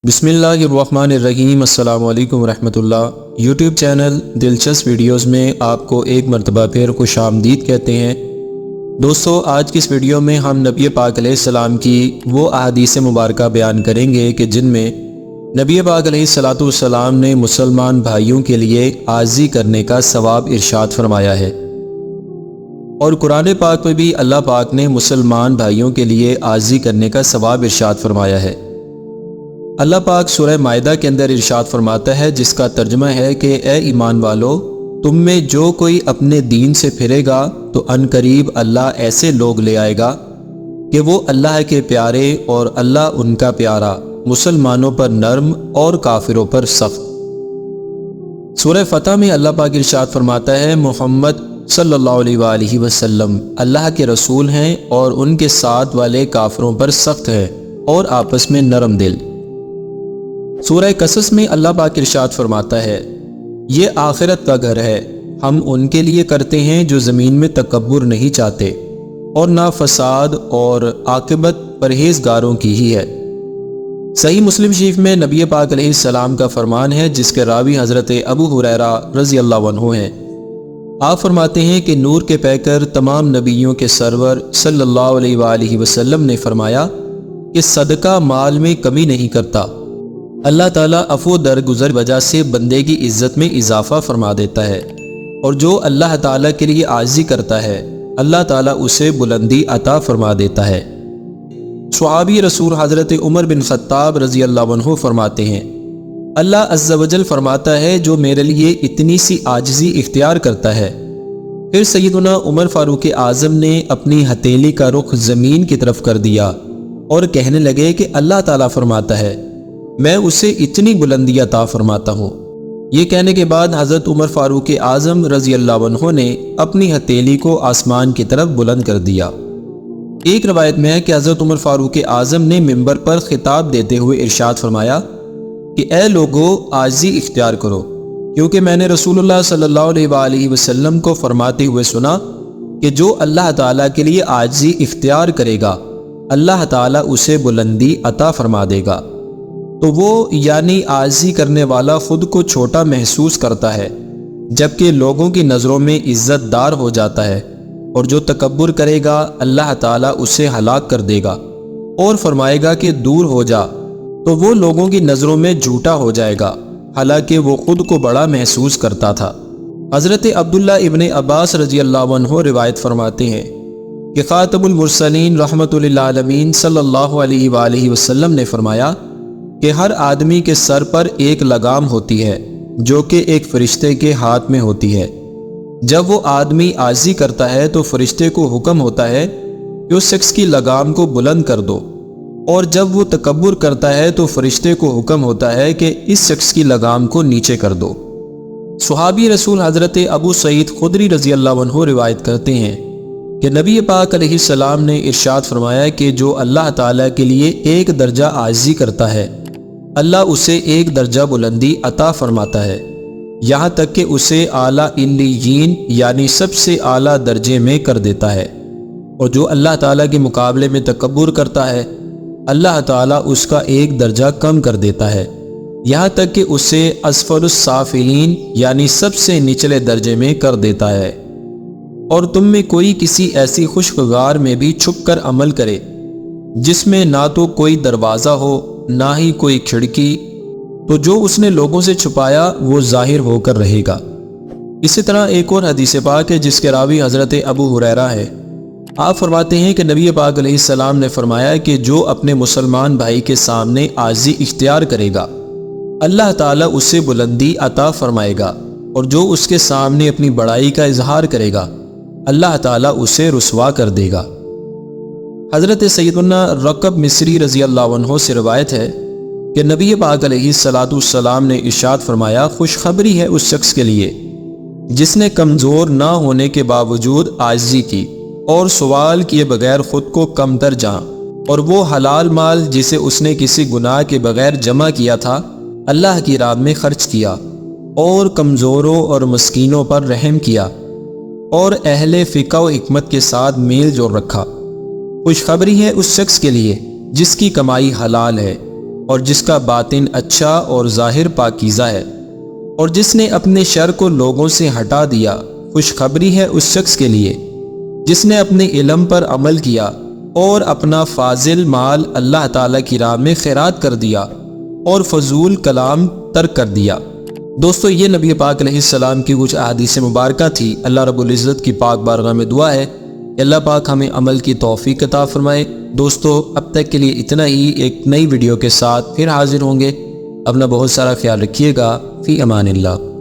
بسم اللہ الرحمن الرحیم۔ السلام علیکم ورحمۃ اللہ۔ یوٹیوب چینل دلچسپ ویڈیوز میں آپ کو ایک مرتبہ پھر خوش آمدید کہتے ہیں۔ دوستو، آج کی اس ویڈیو میں ہم نبی پاک علیہ السلام کی وہ احادیث مبارکہ بیان کریں گے کہ جن میں نبی پاک علیہ السلام نے مسلمان بھائیوں کے لیے عاجزی کرنے کا ثواب ارشاد فرمایا ہے، اور قرآن پاک میں بھی اللہ پاک نے مسلمان بھائیوں کے لیے عاجزی کرنے کا ثواب ارشاد فرمایا ہے۔ اللہ پاک سورہ مائدہ کے اندر ارشاد فرماتا ہے، جس کا ترجمہ ہے کہ اے ایمان والو، تم میں جو کوئی اپنے دین سے پھرے گا تو عنقریب اللہ ایسے لوگ لے آئے گا کہ وہ اللہ کے پیارے اور اللہ ان کا پیارا، مسلمانوں پر نرم اور کافروں پر سخت۔ سورہ فتح میں اللہ پاک ارشاد فرماتا ہے، محمد صلی اللہ علیہ وآلہ وسلم اللہ کے رسول ہیں اور ان کے ساتھ والے کافروں پر سخت ہیں اور آپس میں نرم دل۔ سورہ قصص میں اللہ پاک ارشاد فرماتا ہے، یہ آخرت کا گھر ہے، ہم ان کے لیے کرتے ہیں جو زمین میں تکبر نہیں چاہتے، اور نہ فساد، اور عاقبت پرہیزگاروں کی ہی ہے۔ صحیح مسلم شریف میں نبی پاک علیہ السلام کا فرمان ہے، جس کے راوی حضرت ابو ہریرہ رضی اللہ عنہ ہیں۔ آپ فرماتے ہیں کہ نور کے پیکر تمام نبیوں کے سرور صلی اللہ علیہ وآلہ وسلم نے فرمایا کہ صدقہ مال میں کمی نہیں کرتا، اللہ تعالیٰ عفو درگزر وجہ سے بندے کی عزت میں اضافہ فرما دیتا ہے، اور جو اللہ تعالیٰ کے لیے عاجزی کرتا ہے اللہ تعالیٰ اسے بلندی عطا فرما دیتا ہے۔ صحابی رسول حضرت عمر بن خطاب رضی اللہ عنہ فرماتے ہیں، اللہ عز و جل فرماتا ہے جو میرے لیے اتنی سی عاجزی اختیار کرتا ہے۔ پھر سیدنا عمر فاروق اعظم نے اپنی ہتھیلی کا رخ زمین کی طرف کر دیا اور کہنے لگے کہ اللہ تعالیٰ فرماتا ہے میں اسے اتنی بلندی عطا فرماتا ہوں۔ یہ کہنے کے بعد حضرت عمر فاروق اعظم رضی اللہ عنہ نے اپنی ہتھیلی کو آسمان کی طرف بلند کر دیا۔ ایک روایت میں ہے کہ حضرت عمر فاروق اعظم نے منبر پر خطاب دیتے ہوئے ارشاد فرمایا کہ اے لوگو، عاجزی اختیار کرو، کیونکہ میں نے رسول اللہ صلی اللہ علیہ وآلہ وسلم کو فرماتے ہوئے سنا کہ جو اللہ تعالیٰ کے لیے عاجزی اختیار کرے گا اللہ تعالیٰ اسے بلندی عطا فرما دے گا۔ تو وہ یعنی عاجزی کرنے والا خود کو چھوٹا محسوس کرتا ہے، جبکہ لوگوں کی نظروں میں عزت دار ہو جاتا ہے، اور جو تکبر کرے گا اللہ تعالیٰ اسے ہلاک کر دے گا اور فرمائے گا کہ دور ہو جا، تو وہ لوگوں کی نظروں میں جھوٹا ہو جائے گا، حالانکہ وہ خود کو بڑا محسوس کرتا تھا۔ حضرت عبداللہ ابن عباس رضی اللہ عنہ روایت فرماتے ہیں کہ خاتم المرسلین رحمۃ للعالمین صلی اللہ علیہ وآلہ وسلم نے فرمایا کہ ہر آدمی کے سر پر ایک لگام ہوتی ہے جو کہ ایک فرشتے کے ہاتھ میں ہوتی ہے۔ جب وہ آدمی عاجزی کرتا ہے تو فرشتے کو حکم ہوتا ہے کہ اس شخص کی لگام کو بلند کر دو، اور جب وہ تکبر کرتا ہے تو فرشتے کو حکم ہوتا ہے کہ اس شخص کی لگام کو نیچے کر دو۔ صحابی رسول حضرت ابو سعید خدری رضی اللہ عنہ روایت کرتے ہیں کہ نبی پاک علیہ السلام نے ارشاد فرمایا کہ جو اللہ تعالیٰ کے لیے ایک درجہ عاجزی کرتا ہے اللہ اسے ایک درجہ بلندی عطا فرماتا ہے، یہاں تک کہ اسے اعلیٰ علیین یعنی سب سے اعلیٰ درجے میں کر دیتا ہے، اور جو اللہ تعالیٰ کے مقابلے میں تکبر کرتا ہے اللہ تعالیٰ اس کا ایک درجہ کم کر دیتا ہے، یہاں تک کہ اسے اسفل السافلین یعنی سب سے نچلے درجے میں کر دیتا ہے۔ اور تم میں کوئی کسی ایسی خوشگوار میں بھی چھپ کر عمل کرے جس میں نہ تو کوئی دروازہ ہو نہ ہی کوئی کھڑکی، تو جو اس نے لوگوں سے چھپایا وہ ظاہر ہو کر رہے گا۔ اسی طرح ایک اور حدیث پاک ہے جس کے راوی حضرت ابو ہریرہ ہے۔ آپ فرماتے ہیں کہ نبی پاک علیہ السلام نے فرمایا کہ جو اپنے مسلمان بھائی کے سامنے عاجزی اختیار کرے گا اللہ تعالیٰ اسے بلندی عطا فرمائے گا، اور جو اس کے سامنے اپنی بڑائی کا اظہار کرے گا اللہ تعالیٰ اسے رسوا کر دے گا۔ حضرت سیدنا رکب مصری رضی اللہ عنہ سے روایت ہے کہ نبی پاک علیہ السلام نے ارشاد فرمایا، خوشخبری ہے اس شخص کے لیے جس نے کمزور نہ ہونے کے باوجود عاجزی کی اور سوال کیے بغیر خود کو کم تر جان، اور وہ حلال مال جسے اس نے کسی گناہ کے بغیر جمع کیا تھا اللہ کی راہ میں خرچ کیا، اور کمزوروں اور مسکینوں پر رحم کیا، اور اہل فقہ و حکمت کے ساتھ میل جول رکھا۔ خوشخبری ہے اس شخص کے لیے جس کی کمائی حلال ہے، اور جس کا باطن اچھا اور ظاہر پاکیزہ ہے، اور جس نے اپنے شر کو لوگوں سے ہٹا دیا، خوشخبری ہے اس شخص کے لیے جس نے اپنے علم پر عمل کیا اور اپنا فاضل مال اللہ تعالیٰ کی راہ میں خیرات کر دیا اور فضول کلام ترک کر دیا۔ دوستو، یہ نبی پاک علیہ السلام کی کچھ احادیث مبارکہ تھی۔ اللہ رب العزت کی پاک بارگاہ میں دعا ہے کہ اللہ پاک ہمیں عمل کی توفیق عطا فرمائے۔ دوستو، اب تک کے لیے اتنا ہی، ایک نئی ویڈیو کے ساتھ پھر حاضر ہوں گے۔ اپنا بہت سارا خیال رکھیے گا۔ فی امان اللہ۔